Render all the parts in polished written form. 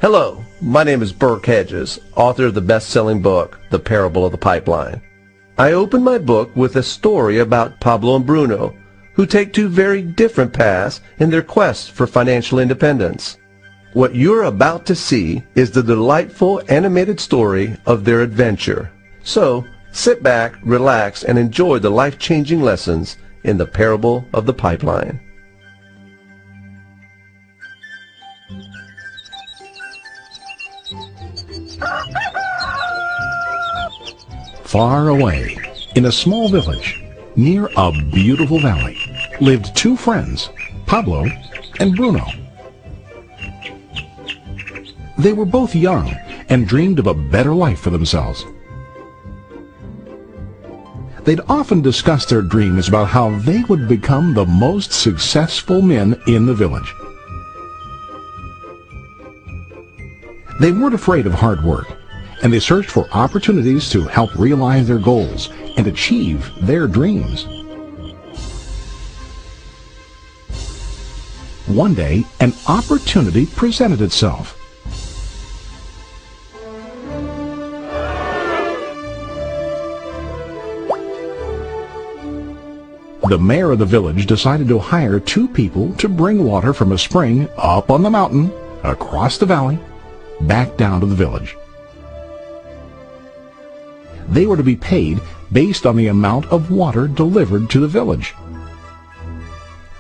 Hello, my name is Burke Hedges, author of the best-selling book, The Parable of the Pipeline. I open my book with a story about Pablo and Bruno, who take two very different paths in their quest for financial independence. What you're about to see is the delightful animated story of their adventure. So, sit back, relax, and enjoy the life-changing lessons in The Parable of the Pipeline. Far away, in a small village, near a beautiful valley, lived two friends, Pablo and Bruno. They were both young and dreamed of a better life for themselves. They'd often discuss their dreams about how they would become the most successful men in the village. They weren't afraid of hard work, and they searched for opportunities to help realize their goals and achieve their dreams. One day, an opportunity presented itself. The mayor of the village decided to hire two people to bring water from a spring up on the mountain, across the valley, back down to the village. They were to be paid based on the amount of water delivered to the village.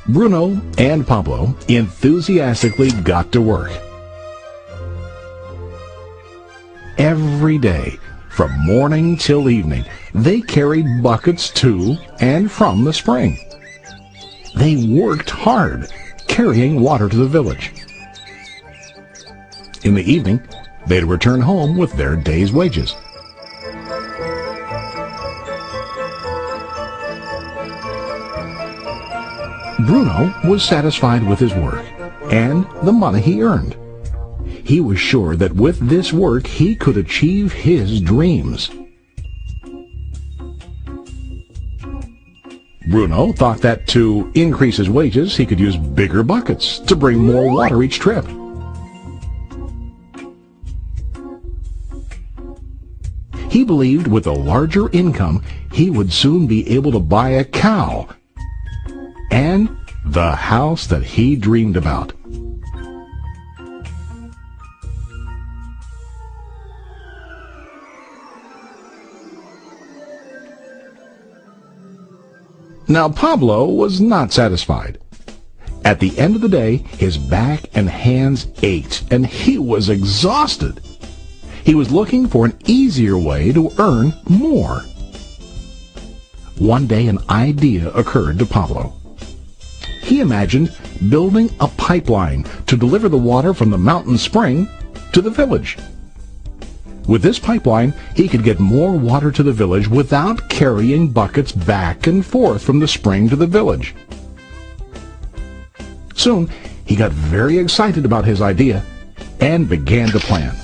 Bruno and Pablo enthusiastically got to work. Every day, from morning till evening, they carried buckets to and from the spring. They worked hard, carrying water to the village. In the evening, they'd return home with their day's wages. Bruno was satisfied with his work and the money he earned. He was sure that with this work he could achieve his dreams. Bruno thought that to increase his wages he could use bigger buckets to bring more water each trip. He believed with a larger income he would soon be able to buy a cow and the house that he dreamed about. Now Pablo was not satisfied. At the end of the day, his back and hands ached, and he was exhausted. He was looking for an easier way to earn more. One day an idea occurred to Pablo. He imagined building a pipeline to deliver the water from the mountain spring to the village. With this pipeline, he could get more water to the village without carrying buckets back and forth from the spring to the village. Soon, he got very excited about his idea and began to plan.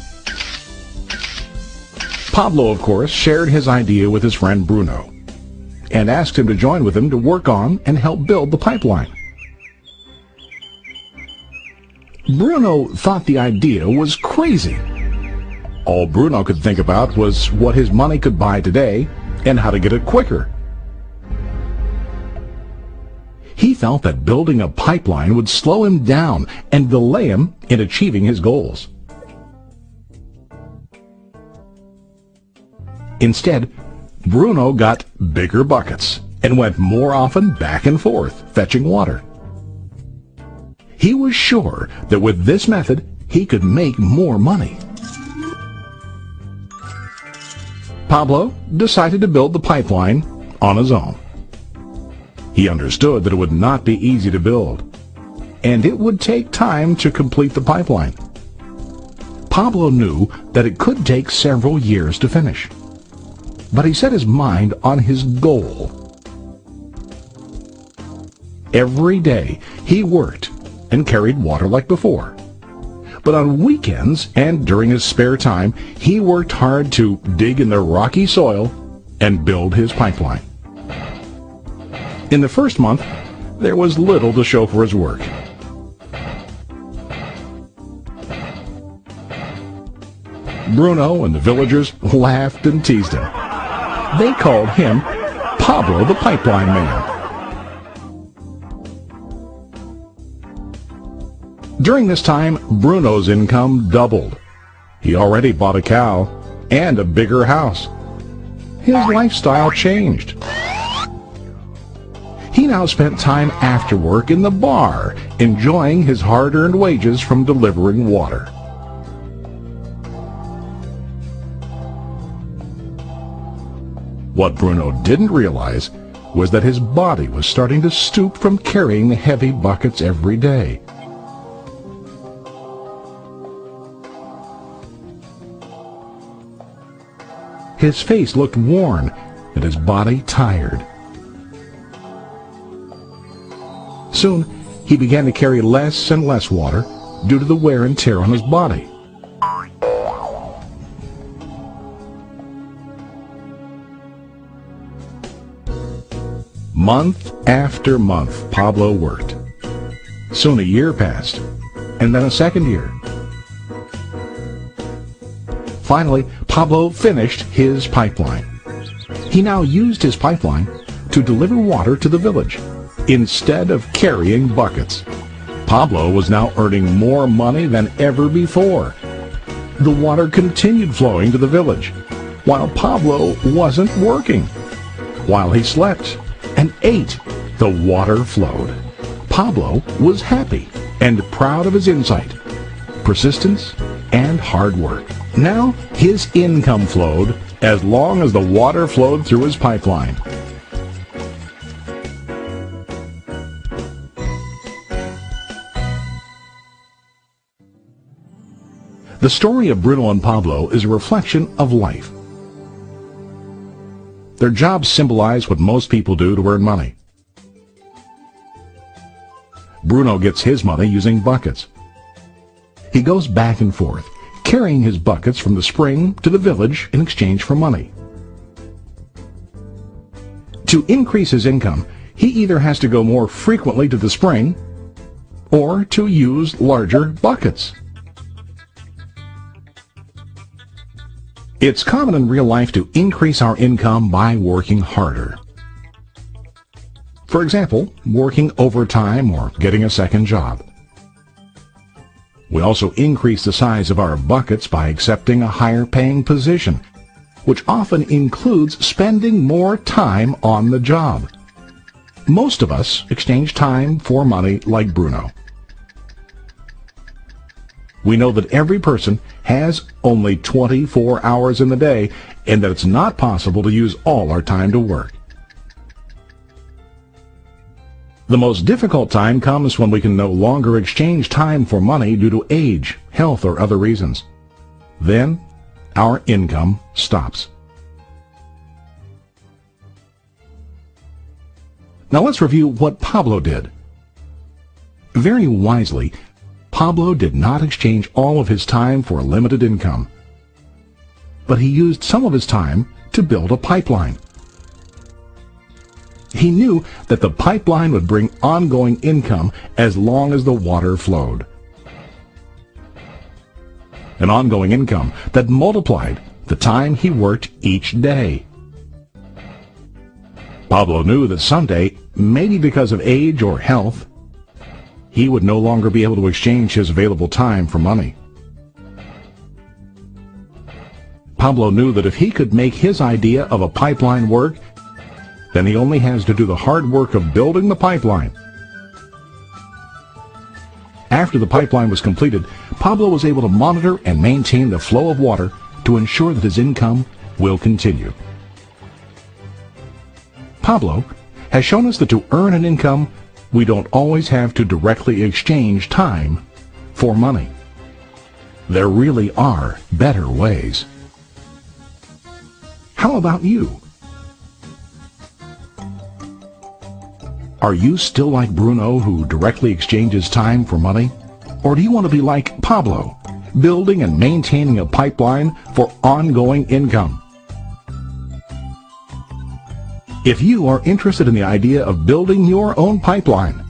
Pablo, of course, shared his idea with his friend Bruno and asked him to join with him to work on and help build the pipeline. Bruno thought the idea was crazy. All Bruno could think about was what his money could buy today and how to get it quicker. He felt that building a pipeline would slow him down and delay him in achieving his goals. Instead, Bruno got bigger buckets and went more often back and forth, fetching water. He was sure that with this method, he could make more money. Pablo decided to build the pipeline on his own. He understood that it would not be easy to build, and it would take time to complete the pipeline. Pablo knew that it could take several years to finish, but he set his mind on his goal. Every day he worked and carried water like before. But on weekends and during his spare time, he worked hard to dig in the rocky soil and build his pipeline. In the first month, there was little to show for his work. Bruno and the villagers laughed and teased him. They called him Pablo the Pipeline Man. During this time, Bruno's income doubled. He already bought a cow and a bigger house. His lifestyle changed. He now spent time after work in the bar, enjoying his hard-earned wages from delivering water. What Bruno didn't realize was that his body was starting to stoop from carrying the heavy buckets every day. His face looked worn and his body tired. Soon, he began to carry less and less water due to the wear and tear on his body. Month after month, Pablo worked. Soon a year passed, and then a second year. Finally, Pablo finished his pipeline. He now used his pipeline to deliver water to the village instead of carrying buckets. Pablo was now earning more money than ever before. The water continued flowing to the village, while Pablo wasn't working. While he slept and ate, the water flowed. Pablo was happy and proud of his insight, persistence, and hard work. Now his income flowed as long as the water flowed through his pipeline. The story of Bruno and Pablo is a reflection of life. Their jobs symbolize what most people do to earn money. Bruno gets his money using buckets. He goes back and forth, carrying his buckets from the spring to the village in exchange for money. To increase his income, he either has to go more frequently to the spring or to use larger buckets. It's common in real life to increase our income by working harder. For example, working overtime or getting a second job. We also increase the size of our buckets by accepting a higher paying position, which often includes spending more time on the job. Most of us exchange time for money like Bruno. We know that every person has only 24 hours in the day and that it's not possible to use all our time to work. The most difficult time comes when we can no longer exchange time for money due to age, health, or other reasons. Then, our income stops. Now let's review what Pablo did. Very wisely, Pablo did not exchange all of his time for a limited income, but he used some of his time to build a pipeline. He knew that the pipeline would bring ongoing income as long as the water flowed. An ongoing income that multiplied the time he worked each day. Pablo knew that someday, maybe because of age or health, he would no longer be able to exchange his available time for money. Pablo knew that if he could make his idea of a pipeline work, then he only has to do the hard work of building the pipeline. After the pipeline was completed, Pablo was able to monitor and maintain the flow of water to ensure that his income will continue. Pablo has shown us that to earn an income, we don't always have to directly exchange time for money. There really are better ways. How about you? Are you still like Bruno, who directly exchanges time for money? Or do you want to be like Pablo, building and maintaining a pipeline for ongoing income? If you are interested in the idea of building your own pipeline,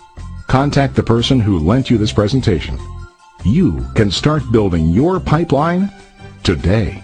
contact the person who lent you this presentation. You can start building your pipeline today.